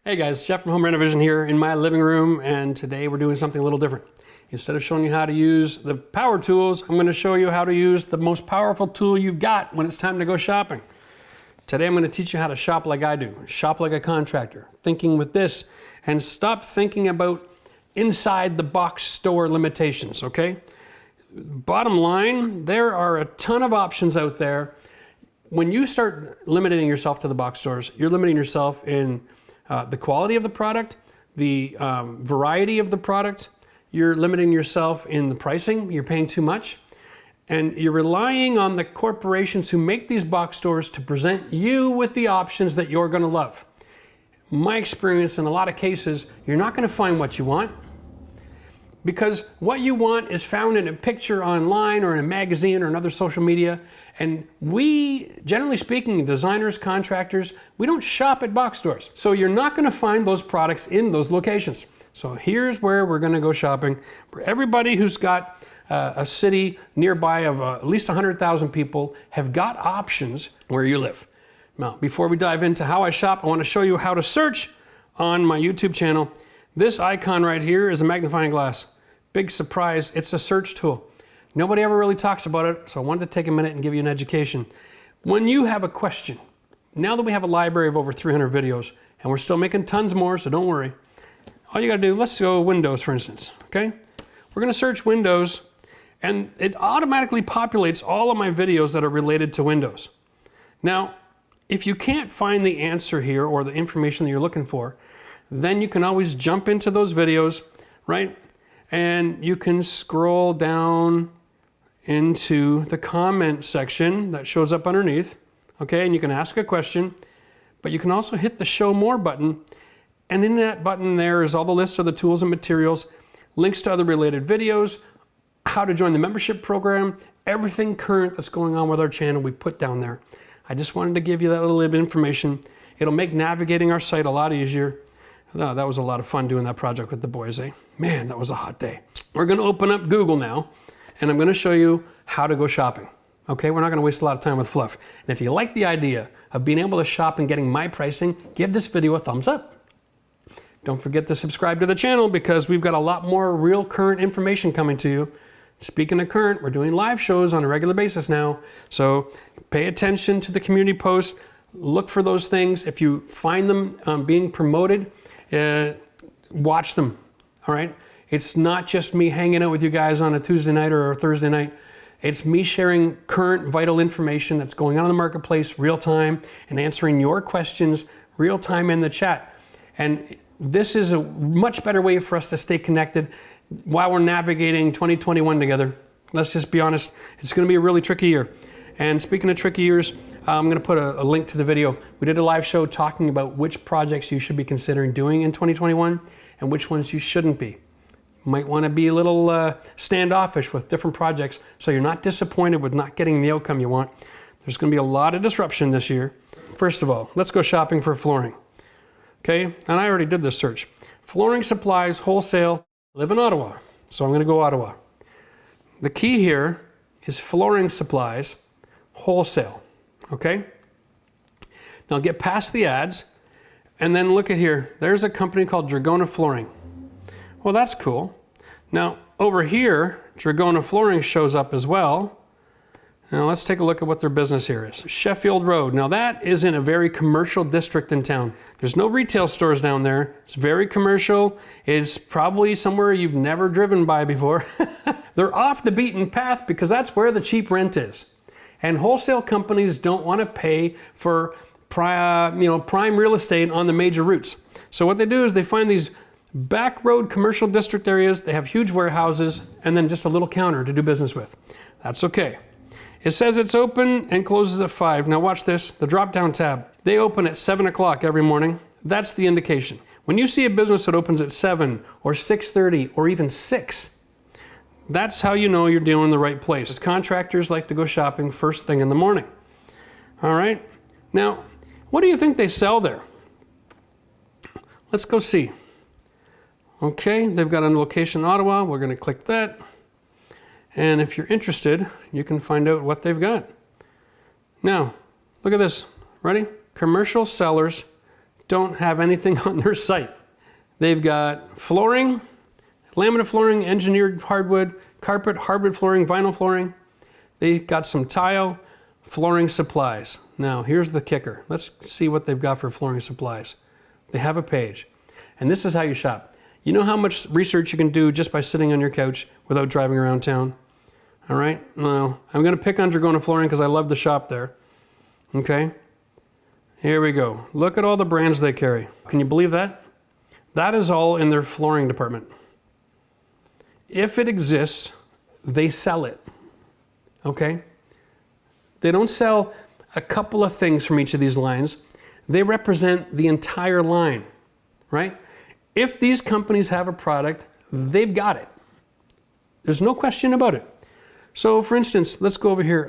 Hey guys, Jeff from Renovision here in my living room, and today we're doing something a little different. Instead of showing you how to use the power tools, I'm going to show you how to use the most powerful tool you've got when it's time to go shopping. Today I'm going to teach you how to shop like I do, shop like a contractor, thinking with this, and stop thinking about inside the box store limitations, okay? Bottom line, there are a ton of options out there. When you start limiting yourself to the box stores, you're limiting yourself in the quality of the product, the variety of the product. You're limiting yourself in the pricing. You're paying too much. And you're relying on the corporations who make these box stores to present you with the options that you're going to love. My experience in a lot of cases, you're not going to find what you want, because what you want is found in a picture online or in a magazine or another social media. And we, generally speaking, designers, contractors, we don't shop at box stores. So you're not going to find those products in those locations. So here's where we're going to go shopping. For everybody who's got a city nearby of at least 100,000 people have got options where you live. Now, before we dive into how I shop, I want to show you how to search on my YouTube channel. This icon right here is a magnifying glass. Big surprise, it's a search tool. Nobody ever really talks about it, so I wanted to take a minute and give you an education. When you have a question, now that we have a library of over 300 videos, and we're still making tons more, so don't worry. All you gotta do, let's go Windows, for instance, okay? We're gonna search Windows, and it automatically populates all of my videos that are related to Windows. Now, if you can't find the answer here or the information that you're looking for, then you can always jump into those videos, right? And you can scroll down into the comment section that shows up underneath, okay? And you can ask a question, but you can also hit the show more button. And in that button there is all the lists of the tools and materials, links to other related videos, how to join the membership program, everything current that's going on with our channel we put down there. I just wanted to give you that little bit of information. It'll make navigating our site a lot easier. Oh, that was a lot of fun doing that project with the boys, eh? Man, that was a hot day. We're gonna open up Google now, and I'm gonna show you how to go shopping. Okay, we're not gonna waste a lot of time with fluff. And if you like the idea of being able to shop and getting my pricing, give this video a thumbs up. Don't forget to subscribe to the channel, because we've got a lot more real current information coming to you. Speaking of current, we're doing live shows on a regular basis now, so pay attention to the community posts. Look for those things. If you find them being promoted, watch them, all right? It's not just me hanging out with you guys on a Tuesday night or a Thursday night. It's me sharing current vital information that's going on in the marketplace real time and answering your questions real time in the chat. And this is a much better way for us to stay connected while we're navigating 2021 together. Let's just be honest, it's gonna be a really tricky year. And speaking of tricky years, I'm going to put a link to the video. We did a live show talking about which projects you should be considering doing in 2021 and which ones you shouldn't be. You might want to be a little standoffish with different projects so you're not disappointed with not getting the outcome you want. There's going to be a lot of disruption this year. First of all, let's go shopping for flooring. Okay, and I already did this search. Flooring supplies, wholesale. I live in Ottawa, so I'm going to go Ottawa. The key here is flooring supplies, wholesale, okay? Now get past the ads and then look at here. There's a company called Dragona Flooring. Well, that's cool. Now over here, Dragona Flooring shows up as well. Now let's take a look at what their business here is. Sheffield Road. Now that is in a very commercial district in town. There's no retail stores down there. It's very commercial. It's probably somewhere you've never driven by before. They're off the beaten path because that's where the cheap rent is. And wholesale companies don't want to pay for prime real estate on the major routes. So what they do is they find these back road commercial district areas. They have huge warehouses and then just a little counter to do business with. That's okay. It says it's open and closes at 5. Now watch this, the drop-down tab. They open at 7 o'clock every morning. That's the indication. When you see a business that opens at 7 or 6:30 or even 6, that's how you know you're dealing in the right place. Contractors like to go shopping first thing in the morning. All right? Now, what do you think they sell there? Let's go see. Okay, they've got a location in Ottawa. We're going to click that. And if you're interested, you can find out what they've got. Now, look at this. Ready? Commercial sellers don't have anything on their site. They've got flooring, laminate flooring, engineered hardwood, carpet, hardwood flooring, vinyl flooring. They got some tile, flooring supplies. Now, here's the kicker. Let's see what they've got for flooring supplies. They have a page, and this is how you shop. You know how much research you can do just by sitting on your couch without driving around town? All right, well, I'm gonna pick on Dragona Flooring because I love the shop there. Okay, here we go. Look at all the brands they carry. Can you believe that? That is all in their flooring department. If it exists, they sell it, okay? They don't sell a couple of things from each of these lines. They represent the entire line, right? If these companies have a product, they've got it. There's no question about it. So for instance, let's go over here,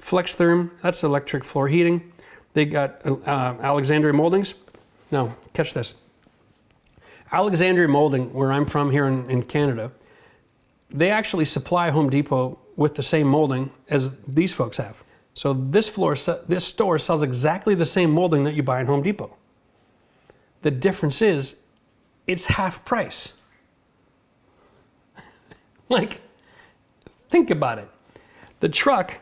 FlexTherm, that's electric floor heating. They got Alexandria Moldings. Now, catch this. Alexandria Molding, where I'm from here in Canada, they actually supply Home Depot with the same molding as these folks have. So this store sells exactly the same molding that you buy in Home Depot. The difference is, it's half price. Like, think about it. The truck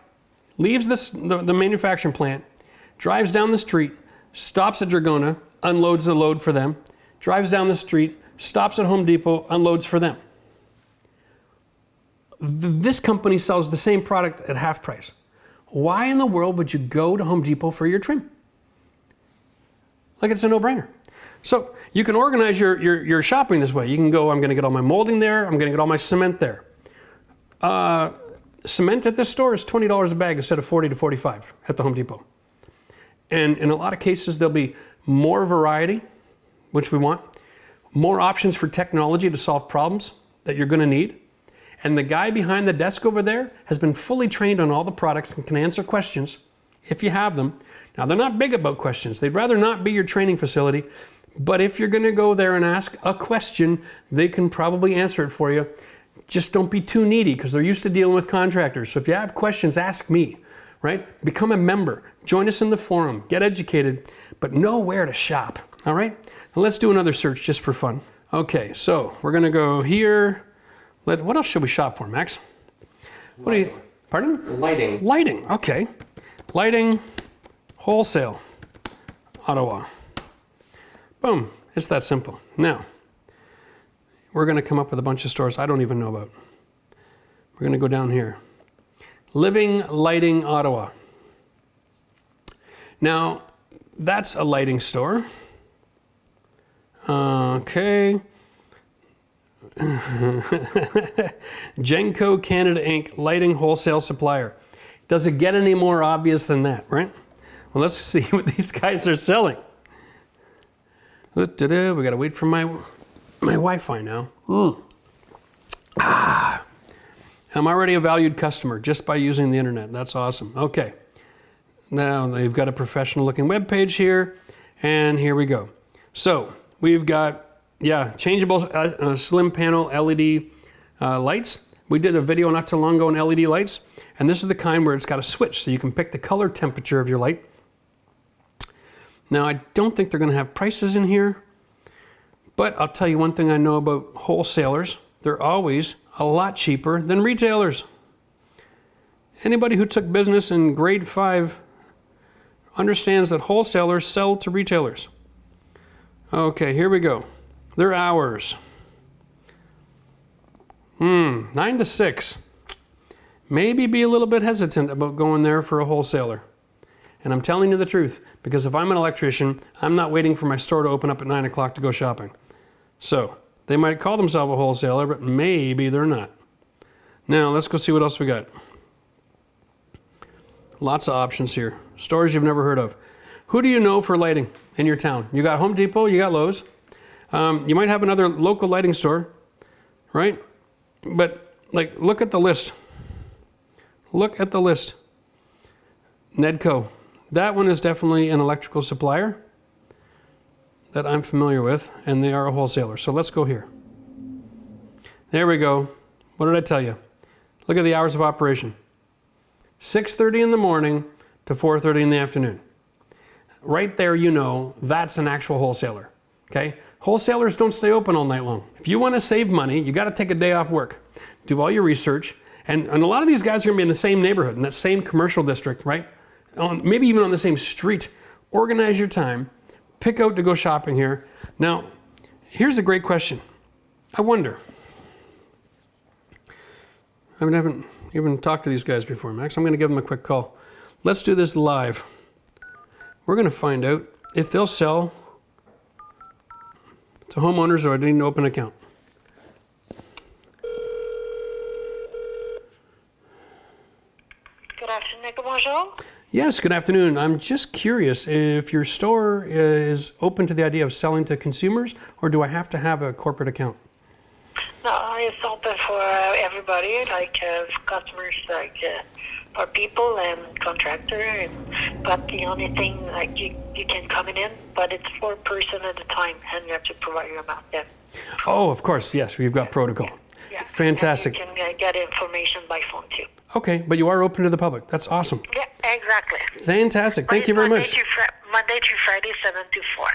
leaves the manufacturing plant, drives down the street, stops at Dragona, unloads the load for them, drives down the street, stops at Home Depot, unloads for them. This company sells the same product at half price. Why in the world would you go to Home Depot for your trim? Like, it's a no-brainer. So you can organize your shopping this way. You can go, I'm gonna get all my molding there, I'm gonna get all my cement there. Cement at this store is $20 a bag instead of $40 to $45 at the Home Depot. And in a lot of cases, there'll be more variety, which we want, more options for technology to solve problems that you're gonna need. And the guy behind the desk over there has been fully trained on all the products and can answer questions if you have them. Now, they're not big about questions. They'd rather not be your training facility, but if you're gonna go there and ask a question, they can probably answer it for you. Just don't be too needy because they're used to dealing with contractors. So if you have questions, ask me, right? Become a member, join us in the forum, get educated, but know where to shop, all right? Now let's do another search just for fun. Okay, so we're gonna go here. What else should we shop for, Max? What do you, pardon? Lighting. Lighting, okay. Lighting, wholesale, Ottawa. Boom, it's that simple. Now, we're gonna come up with a bunch of stores I don't even know about. We're gonna go down here. Living Lighting, Ottawa. Now, that's a lighting store. Okay. Genco Canada Inc. Lighting Wholesale Supplier. Does it get any more obvious than that, right? Well, let's see what these guys are selling. We gotta wait for my Wi-Fi now. I'm already a valued customer just by using the internet. That's awesome. Okay. Now they've got a professional looking web page here, and here we go. So we've got, yeah, changeable slim panel LED lights. We did a video not too long ago on LED lights, and this is the kind where it's got a switch so you can pick the color temperature of your light. Now, I don't think they're gonna have prices in here, but I'll tell you one thing I know about wholesalers. They're always a lot cheaper than retailers. Anybody who took business in grade 5 understands that wholesalers sell to retailers. Okay, here we go. Their hours. 9 to 6. Maybe be a little bit hesitant about going there for a wholesaler. And I'm telling you the truth, because if I'm an electrician, I'm not waiting for my store to open up at 9 o'clock to go shopping. So, they might call themselves a wholesaler, but maybe they're not. Now, let's go see what else we got. Lots of options here. Stores you've never heard of. Who do you know for lighting in your town? You got Home Depot, you got Lowe's. You might have another local lighting store, right? But, like, look at the list. Look at the list. Nedco. That one is definitely an electrical supplier that I'm familiar with, and they are a wholesaler. So let's go here. There we go. What did I tell you? Look at the hours of operation. 6:30 in the morning to 4:30 in the afternoon. right there, you know, that's an actual wholesaler, okay? Wholesalers don't stay open all night long. If you want to save money, you got to take a day off work, do all your research, and a lot of these guys are going to be in the same neighborhood, in that same commercial district, right? Maybe even on the same street. Organize your time, pick out to go shopping here. Now, here's a great question. I wonder, I haven't even talked to these guys before, Max. I'm going to give them a quick call. Let's do this live. We're going to find out if they'll sell to homeowners or they need to open an account. Good afternoon, bonjour. Yes, good afternoon. I'm just curious if your store is open to the idea of selling to consumers, or do I have to have a corporate account? No, it's open for everybody, like customers, like for people and contractor. But the only thing, like you can come in, but it's 4 person at a time, and you have to provide your amount then. Oh, of course, yes, we've got protocol. Yeah. Fantastic. And you can get information by phone too. Okay, but you are open to the public. That's awesome. Yeah, exactly. Fantastic. Thank you very much. Monday through Friday, 7 to 4.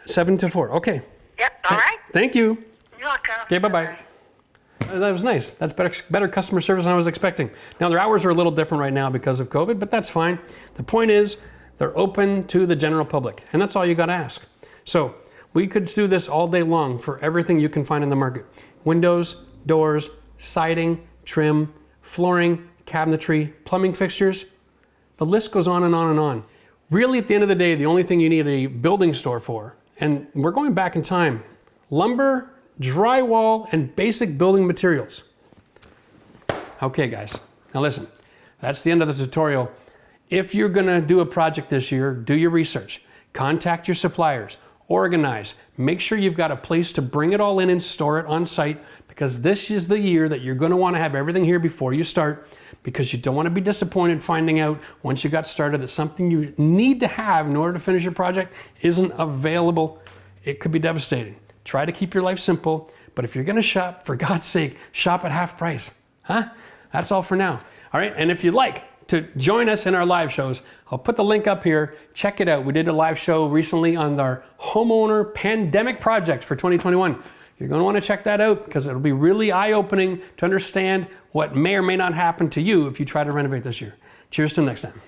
7 to 4. Okay. Yep. All right. Thank you. You're welcome. Okay, bye-bye. That was nice. That's better customer service than I was expecting. Now, their hours are a little different right now because of COVID, but that's fine. The point is, they're open to the general public, and that's all you got to ask. So we could do this all day long for everything you can find in the market. Windows, doors, siding, trim, flooring, cabinetry, plumbing fixtures. The list goes on and on and on. Really, at the end of the day, the only thing you need a building store for, and we're going back in time, lumber, drywall, and basic building materials. Okay, guys, now listen, that's the end of the tutorial. If you're gonna do a project this year, do your research, contact your suppliers, organize, make sure you've got a place to bring it all in and store it on site, because this is the year that you're gonna wanna have everything here before you start, because you don't wanna be disappointed finding out once you got started that something you need to have in order to finish your project isn't available. It could be devastating. Try to keep your life simple, but if you're gonna shop, for God's sake, shop at half price, huh? That's all for now. All right, and if you'd like to join us in our live shows, I'll put the link up here. Check it out. We did a live show recently on our homeowner pandemic project for 2021. You're gonna wanna check that out because it'll be really eye-opening to understand what may or may not happen to you if you try to renovate this year. Cheers till next time.